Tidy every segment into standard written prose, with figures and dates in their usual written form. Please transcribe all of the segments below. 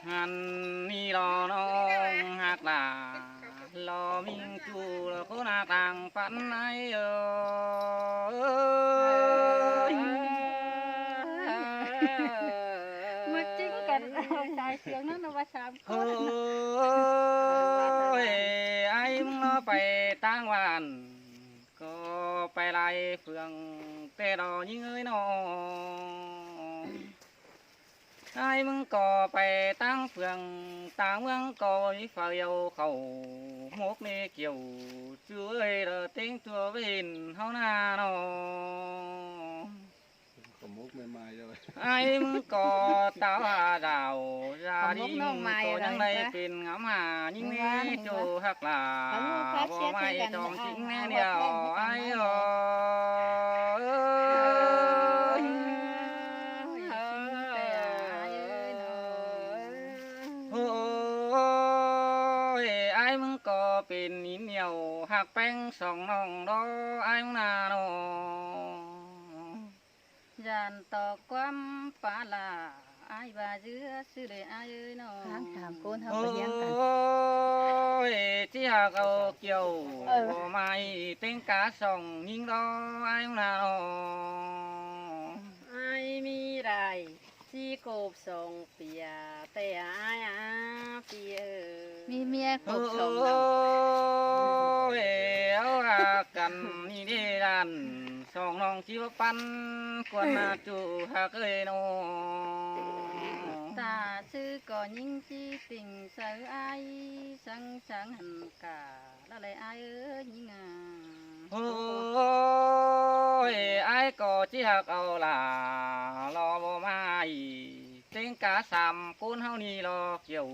ngàn ni lo nó hạt là lo minh chu là cố na tàng phán ai mà chính cả tài tiếng nó va chạm ôi ai nó phải tang hoàn có phải lại phường tê đò những ơi nó ai mừng có phải tăng phường tăng mừng có phải yêu khẩu mốc nê kiểu chúa ơi là tiếng chúa bên hao na nó ai mừng có tao rào ra đi có những đây bên ngắm hà những nghe chỗ hoặc là bỏ mai trong chính nghe điều aiเป็นนินเหนียวหักแป้งสองน้องดอไอ้นาโนยานต่อความปาลาไอ้บาเจือซื้อเลยไอ้โนถามก้นเขาไปเลี้ยงกันโอ้ยที่หักเอาเกี่ยวบ่ไม่เต็งกาสองยิงดอไอ้นาโนไอ้มีไรที่กบส่งเปียแต่ไอ้เปียมีเมียกบส่งเราเอากันนี่ดีดันสองน้องชีวปันกวนมาจูหักเอ้ยโนตาชื่อก่อยิ่งจีติ่งเสือไอ้สังสังหันกาละเลยไอ้ยิ่งโอ้ยไอ้ก็จีหักเอาล่ะรอบ่มาเต็งกาสามคนเฮานี่รอเกี่ยว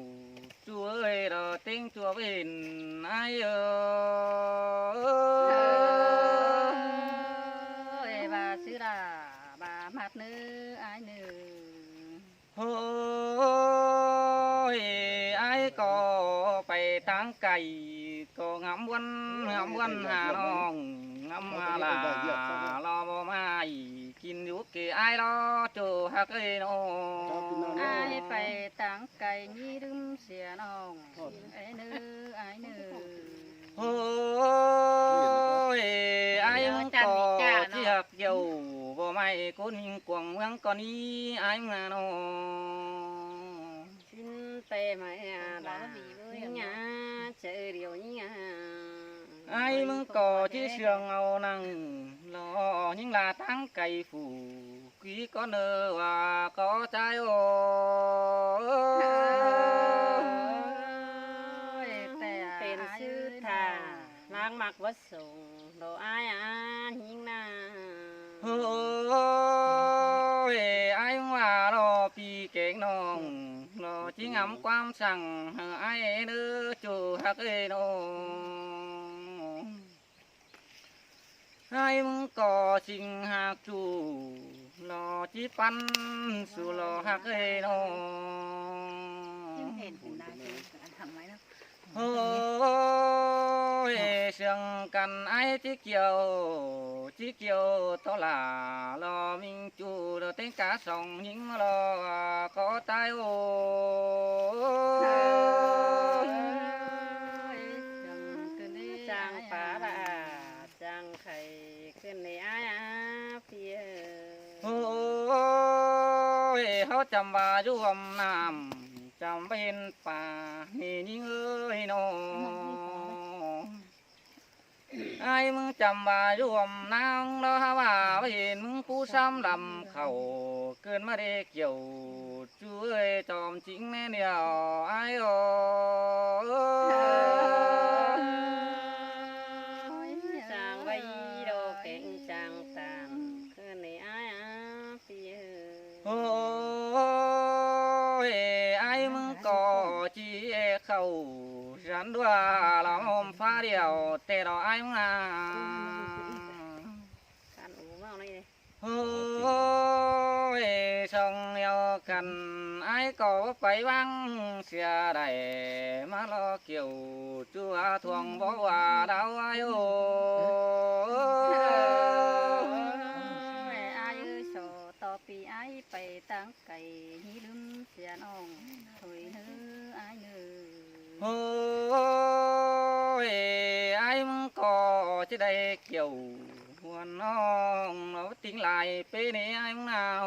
chúa ơi là tiếng chúa bên ai ơi bà xứ là bà mặt nữ ai nữ ôi ai có phải tăng cày có ngắm quanh hà nong ngắm là lo bò maiกินอยู่กี่ไอ้ล้อจูฮักเอ้ยน้องไอ้ไปตั้งไก่ยี่ดึมเสียน้องไอ้เนื้อไอ้เนื้อโอ้ยไอ้มึงก็ที่ฮักอยู่บ่ไม่คนหิงกวางเมืองก่อนนี้ไอ้มึงน้องชิ้นเตะมาด่าเนี่ยเจอเดียวเนี่ยไอ้มึงก็ที่เสียงเอานั่งรอยิ่งลาตั้งไก่ฝูquý có nơ và có trái ôเป็นชื่อท่าล้างมักวัดส่งโดอายหิงนาโอ้ยไอ้ว่ารอปีเก่งน้องรอจิ้งำความสั่งไอ้เนื้อจูฮักเอ้ยน้องไอ้มึงก็จิงหักจูรอจีปันสู่รอฮักเอ้ยน้องเห็นได้ทำไมนะโอ้ยเสียงกันไอ้ที่เกี่ยวต่อหล่ารอมิงจูรอเต้นกาสองยิงรอก็ตายโอ้จางป่าละจางไข่ขึ้นในอ้ายเพียโอ้ยเขาจำว่าร่วมน้ำจำเป็นป่านี่ยิงเอ้ยน้องไอ้มึงจำว่าร่วมน้ำแล้วว่าเห็นมึงผู้ซ้ำลำเข่าเกินมาได้เกี่ยวช่วยจอมจริงแน่เดียวไอ้โอ้จางใบโดเก่งจางต่างขึ้นในอ้ายเพียโอ้ยไอ้มึงก็จีเข้าฉันด้วยเราหอมฟ้าเดียวแต่เราไอ้มึงการอู่เมาเลยโอ้ยช่องเดียวกันไอ้ก็ไปบ้างเสียได้มาล้อเกี่ยวจัวทวงบอกว่าดาวไอ้โอ้ไอ้โซต่อปีไอ้ไปตั้งไก่หิลืมเสี สียน้องถอยเนื้อไอ้เนื้อ โอ้ยไอ้มึงก็จะได้เกี่ยวหัวน้องเราติ้งลายเป้นี้ไอ้มึงnào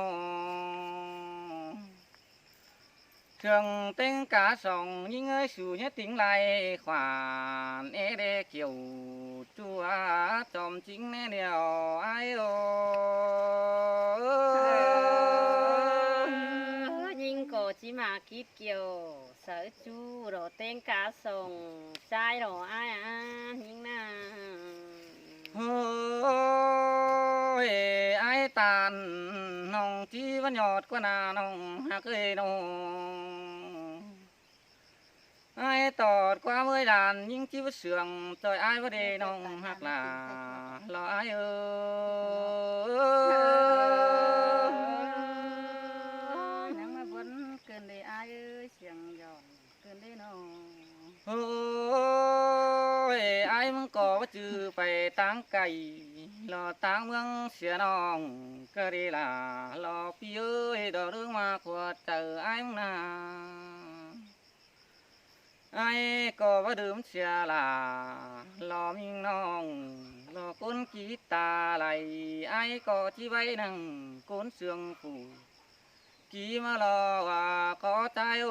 thường tên cả sòng nhưng ơi sù nhất tính lại khoản ế đê kiểu chua chòm chính nè đèo ai nhưng cổ chỉ mà kít kiểu sợ chu đồ tên cả sòng trai đồ ai nhưng na ôi ai tàn nòng chi vẫn nhọt qua nà nòng hạc ơi nòng ai tọt qua mới đàn nhưng chi vất sườn trời ai vất đề nòng hạc là lo ai nắng mà vẫn cơn đi ai ơi xiềng giòn cơn đi nòng ôi aiมึงก็ว่าจือไปตั้งไก่รอตั้งเมืองเสียน้องก็ดีล่ะรอพี่เอ้ยดอกเรื่องมาขวดเจอไอ้มึงนาไอ้ก็ว่าดื่มเสียล่ะรอมิงน้องรอก้นกีตาไหลไอ้ก็จีไว้นั่งก้นเสืองผูกีมารอว่าก็ตายโอ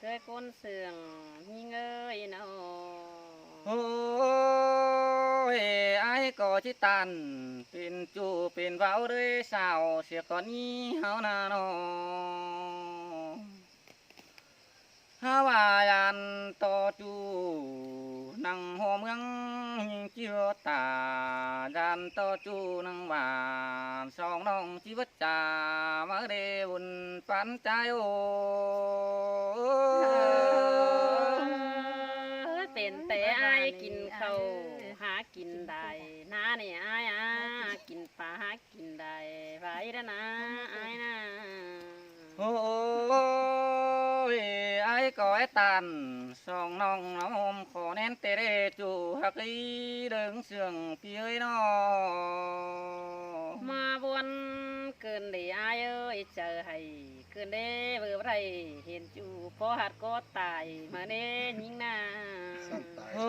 cái con sườn nhưng ơi nào ôi ai có chỉ tànเป็นจูเป็นเว้าด้วยสาวเสียก่อนนี้เฮานาโนฮาว่ายันต่อจูนังหัวเมืองเจียวตายันต่อจูนังหวานสองน้องชีวิตจามาเดบุญปันใจโอเป็นแต่ไอ้กินข้าวหากินได้น้าเนี่ยไอ้กินปลาหากินได้ไปแล้วนะไอ้นะโอ้ยไอ้ก็ไอ้ตันสองน้องน้องขอแน่นเตะจูฮักอีเดิงเสียงพี่เอ้ยน้อมาบวนเกินได้ไอ้เอ้ยเจอให้เกินได้เบื่อไรเห็นจูพอหัดก็ตายมาเน่ยิงนาโอ้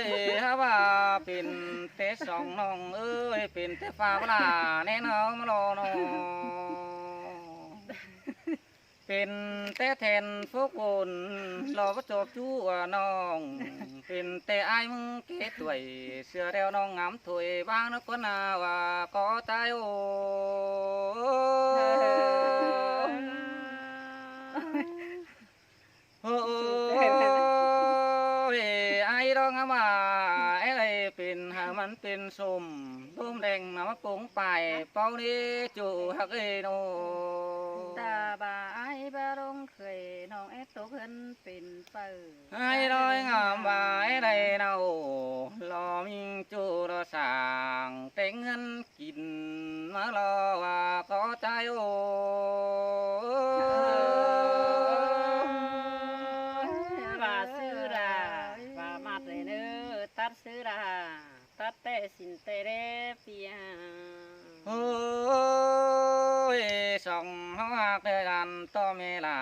ยฮะว่าเป็นเตะสองน้องเอ้ยเป็นเตะฟ้าเวลาแน่นอนมารอน้องเป็นแต่แทนพวกคนรอประจบชั่วน้องเป็นแต่ไอ้มึงเกตด้วยเสื้อเดียวน้องงามถวยบ้างนักคนนาว่าก็ตายโอโอ้ยไอ้ร้องมาไอ้ไรเป็นหามันเป็นสมร่มแดงน้ำปุ๋งไปเป้านี้จู่ฮักเอโนตาบาไอ้บาลงเคยน้องไอ้ตัวเพิ่นเป็นเปิดไอ้ร้อยงามว่าไอ้ไรเนาลอมิงจู่รอสางแต่งเงินกินมารอว่าก็ใจโอบาซื้อราบามาเลยเนื้อตัดซื้อราตัดแต่สินแต่เรปียโอ้ยสองเฮาหักเดือนต่อเมลา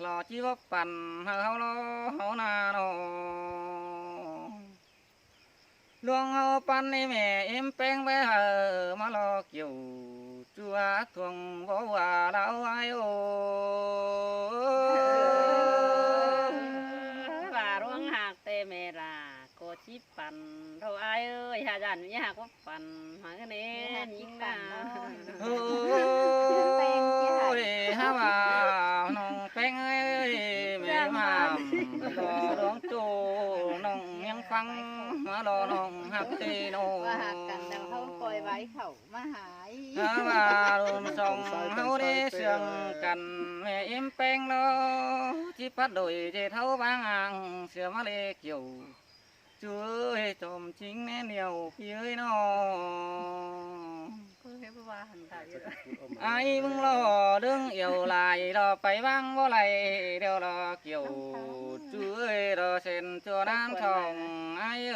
รอชีวปันเฮารอเฮานาโนลวงเฮาปันในแม่เอ็มแป้งไว้เฮอมารอเกี่ยวจัวทวงบ่ว่าเราไว้โอบาร่วงหักแต่เมลาโกชิปันเราไอ้เอ้ยหาจันวิหากว่าปันหาเน่ยิงนาโอ้ยฮาว่าน้องแป้งเอ้ยแม่มารอหลวงโจน้องยังฟังมารอน้องหักตีโนว่าหักกันแต่เขาปล่อยไว้เขามาหายฮาว่ารุมส่งเฮาได้เสื่องกันแม่เอ็มแป้งโลที่พัดโดยเจเท่าบางอ่างเสือมาเลเกี่ยวช่วยจมจริงแน่เดียวพี่เอ้ยน้องไอ้มึงรอเรื่องเอี่ยวลายรอไปบ้างบ่ไรเดี๋ยวรอเกี่ยวช่วยรอเส้นตัวน้ำทองไอ้ เอ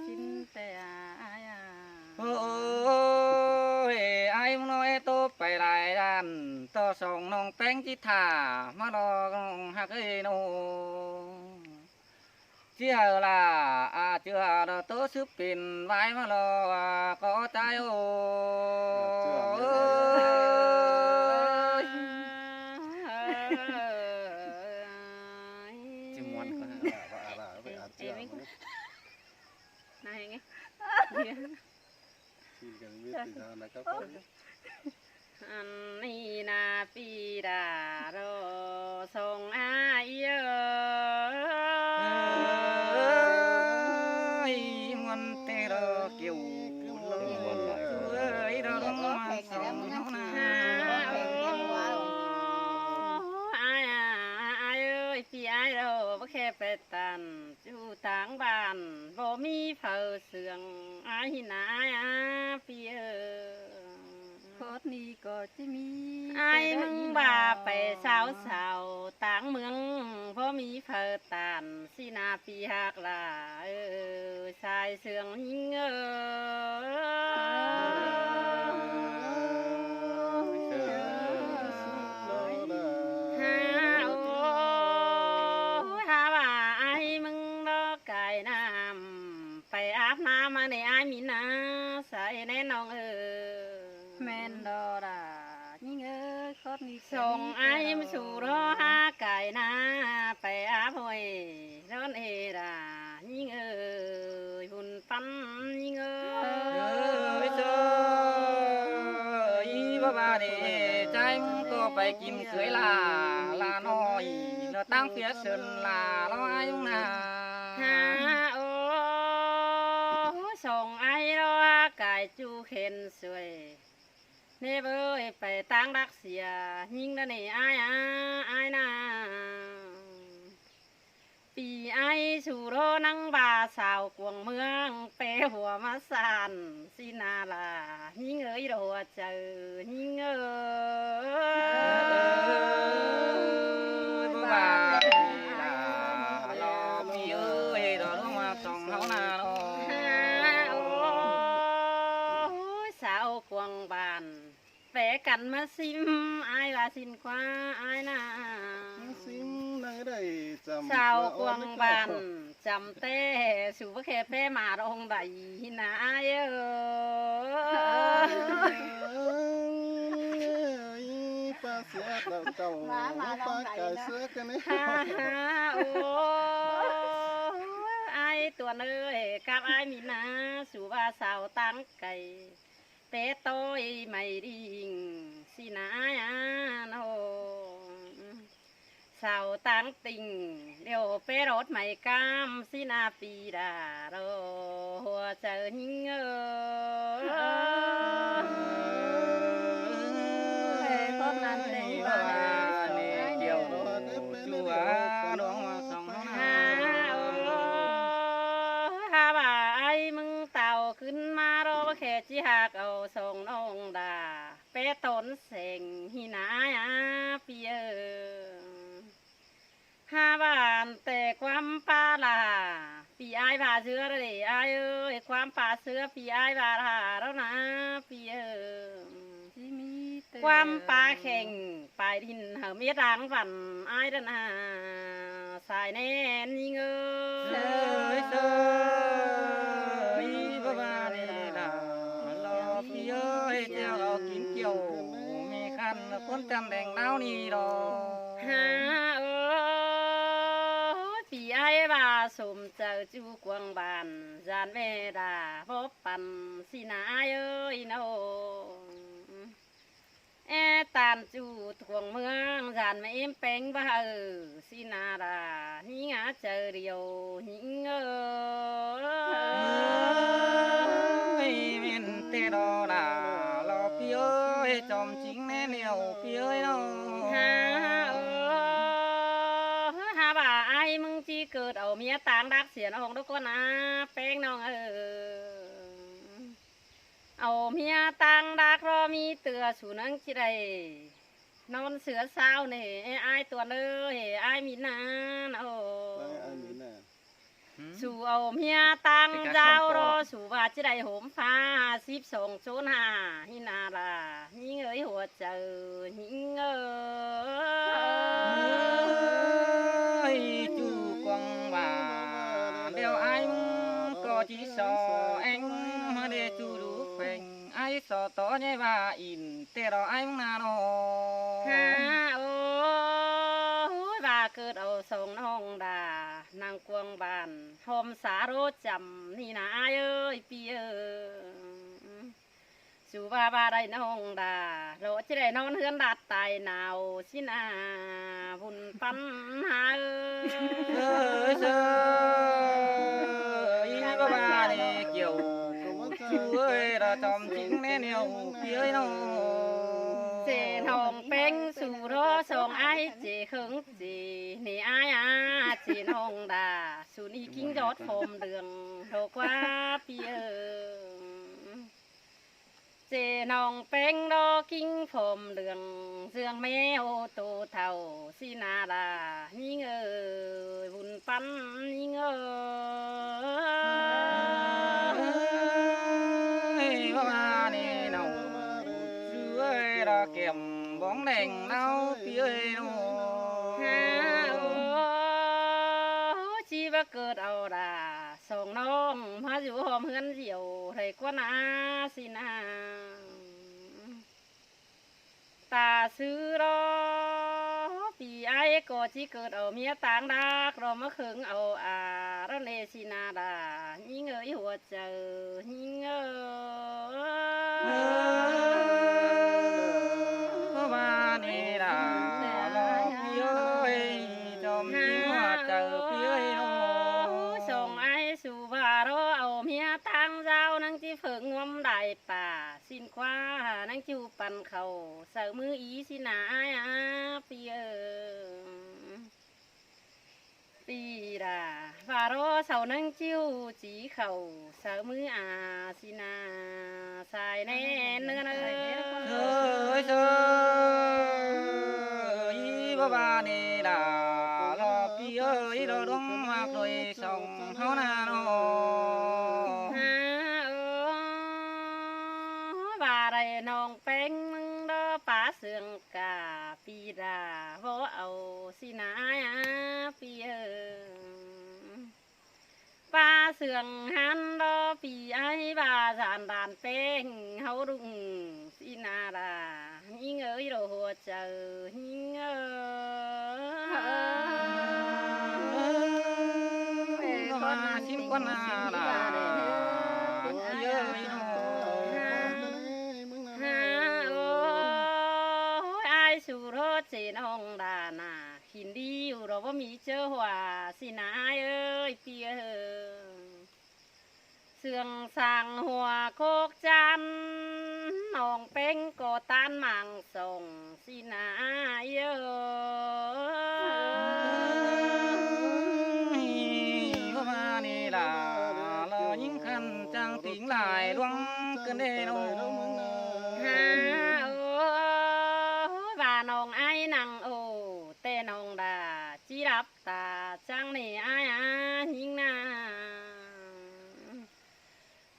สินแต่อาย โอ้ยไอ้มึงน้อยโตไปหลายด้านต่อส่งน้องแป้งจิตถามารอน้องฮักเอ้ยโนเชื่อละเชื่อเราโตซึบเป็นไว้มารอก็ใจโอ้ยจิมวนก็ นายไง อันนี้นาปีดาโรส่งอายเอ้ย มันเตรเกี่ยวเอ้ยเราต้องมาส่งเขานา อายเอ้ยพี่อายเราบ่แค่ไปตันอยู่ต่างบ้านบ่มีเผาเสืองอายนายพี่เอ้ย โคตรนี้ก็จะมี ไอ้มึงบ่าไปสาวต่างเมืองเพราะมีเผอตานสินาปีหักลาชายเสืองหิงหาว่าไอ้มึงรอไก่น้ำไปอาบน้ำมาในไอ้มีน้าใส่แน่นองแมนดอร่ายิ่งโคตรนี้ ส่งไอ้มาสู่รอหาไก่นาไปอาบหอยร้อนเอรายิ่งหุ่นปั้นยิ่ง ยเจ้ยบ้านี่ใจมึงก็ไปกินเคยลาน้อยเราตั้งเพียเสินลาเราอายุนา หาโอ้ส่งไอ้รอไก่จูเข็นสวยเนเบยไปตั้งรักเสียยิ่งนั่นนี่ไอ้นาปีไอ้สู่โรนังบาสาวกวงเมืองเปหัวมาสานสินาลายิ่งโรเจอยิ่งบ้าเราพี่เอ้ยเราต้องมาส่งเขานาโน สาวกวงบานแปะกันมาซิมไอ้ว่าสินกว่าไอ้นาสาวกวงบานจำเต้สู่พระแค่เป้มาดองใดนะไอ้ป้าเสียเราเจ้าป้าไก่เสือกันนี่ โอ้ไอ้ตัวเนยกับไอ้มีนาสู่ว่าสาวตั้งไก่เป๊ะโต้ยไม่ดิ่งสินายโนสาวตั้งติงเดี๋ยวเป๊ะรถไม่กามสินาปีดาโรหัวเจอหิงโคตรนั้นเลย บ้านี่เกี่ยวจัวดวงมาส่งเขานา ถ้าว่าไอ้มึงเต่าขึ้นมารอแค่จีหักเอาส่งน้องดาเป๊ะต้นเสงหินายปีห้าบ้านแต่ความป่าลาปีไอ้ผ่าเสื้อเลยไอ้เอ้ยความป่าเสื้อปีไอ้ผ่าลาแล้วนะปีที่มี ความป่าแข่งปลายดินเหามีทางฝันไอ้เดนาสายแน่นยิงเอ้ยเอ้ยบ้านี่ล่ะเราพี่เอ้ยเจ้าเรากินเกี่ยวมีคันคนจำแดงเน่านี่ดอก ฮาปีไอ้บาสมเจ้าจูกวงบานจานเมดาพบปันสินาเอ้ยโนตานจูทวงเมืองจานไม่เอ็มเป็งบ่สินาดาหิงาเจอเดียวหิงมินเตดอดาเราพี่เอ้ยจอมจริงแน่เหนียวพี่เอ้ยเนาะ ฮาบ่าไอ้มึงจีเกิดเอาเมียต่างดักเสียน้องทุกคนนะแป้งน้องเอาเมียต่างดักรอมีเตือสู่นังจิไร นอนเสือเศร้าเนี่ยไอ้ตัวเนยไอ้มีนานโอ้ ไอ้มีน่ะ สู่เอาเมียตั้งเจ้ารอสู่ว่าจะได้โหมฟ้า12.5หินาลาหิงเอ้ยหัวเจอหิงเอ้ย chú quăng bà đeo ai có chỉ sò anh để chú đủ phèn ai sò to nhai bà in tê đó ai na nó ฮาโอ้ยว่าเกิดเอาส่งน้องดานางกวงบานหอมสาโรจำนี่นะเอ้ยพี่เอ้ยสู่ว่าได้น้องดาโรจะได้นอนเฮือนดัดตายหนาวสินาบุญปันหาเอ้ย ơi ơi bà bà này kiểu chú ơi là chòm chính nên nhiều phía ấy nó เจนหองเป็งสู่รอส่งไอ้เจเขิงเจนี่ไอ้อาเจน้องดาสู่นี่กิ้งยอดโฟมเดืองโลกว่าพี่เอ๋ยเจน้องเป็งรอกิ้งโฟมเดืองเสื่องแมวโตเท่าสินาดายิ่งเอ๋ยบุญปันยิ่งเอ๋ย bà bà này nào chú ơi là kèm bóng đèn nào phía ấy nó ฮาโอ้ชีว่าเกิดเอาดาส่งน้องมาอยู่หอมเฮือนเดียวไรกว่านาสินาตาซื้อรอปีไอ้ก็จีเกิดเอาเมียต่างดากรอมาเขิงเอาแล้วเนสินาดายิ่งเอ้ยหัวเจอยิ่งเอ้ย bà này là lo phía ấy chòm chính hoa chờ phía ấy nó ส่งไอ้สู่บารอเอาเมียตั้งเจ้านั่งที่เฟิงงวมได้ป่าสินคว้านั่งจิวปันเขาเสือมืออีสินาไอ้ปีเอปีดาบารอเสานั่งจิวจีเขาเสือมือสินาสายแน่เนื้อเนื้อ ơi ơi bà bà này là lo phía ấy đó đúng mặc rồi xong háo na nó ฮาว่าได้น้องแป้งมึงดอป่าเสืองกาปีดาบ่เอาสินายปีเออป่าเสืองหันดอปีไอ้บ่าจานดานแป้งเฮาดุงสินาดายิ่งเอ้ยโรหัวเจอยิ่งเอ้ย mà xin quan là ơi ơi nó ฮาโอ้ยไอ้สู่รถเจน้องดานาขินดีอยู่เราว่ามีเจอหัวสินายเอ้ยเปียเสื่องสั่งหัวโคกจันน้องเป็งก็ตานมังส่งสินายเอ้ย bà bà này là lo những khăn trang tiếng lại loang cơn đê nó ฮาโอ้ว่าน้องไอ้นังโอแต่น้องดาจีรับตาจังนี่ไอ้หิงนา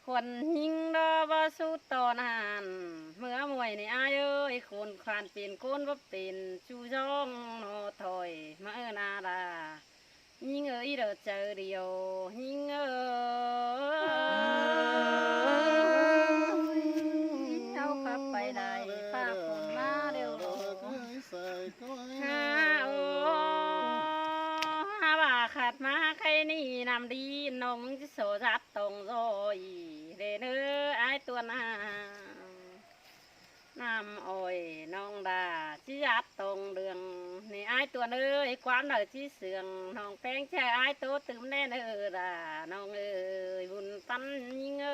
คนหิงดอบ่สุดตอนหันเมื่อมวยนี่ไอ้เอ้ยคนคลานเป็นคนบ่เป็นจูจ้องโนถอยมานาดาหิงเอ้ยเด้อเจอเดียวหิงเอ้ย เอาขับไปได้ฝากผมมาเร็ว ฮาโอ้ฮาว่าขาดมาใครนี่นำดีน้องมึงจะโสจัดตรงโรยเรเนอไอตัวนาน้ำอ้อยน้องดาจีจัดตรงเดืองนี่ไอตัวเนื้อไอความหน่อยจีเสืองน้องแป้งแช่ไอตัวตึมแน่เนื้อดาน้องเอ้ยบุญปันยิ่งเอ้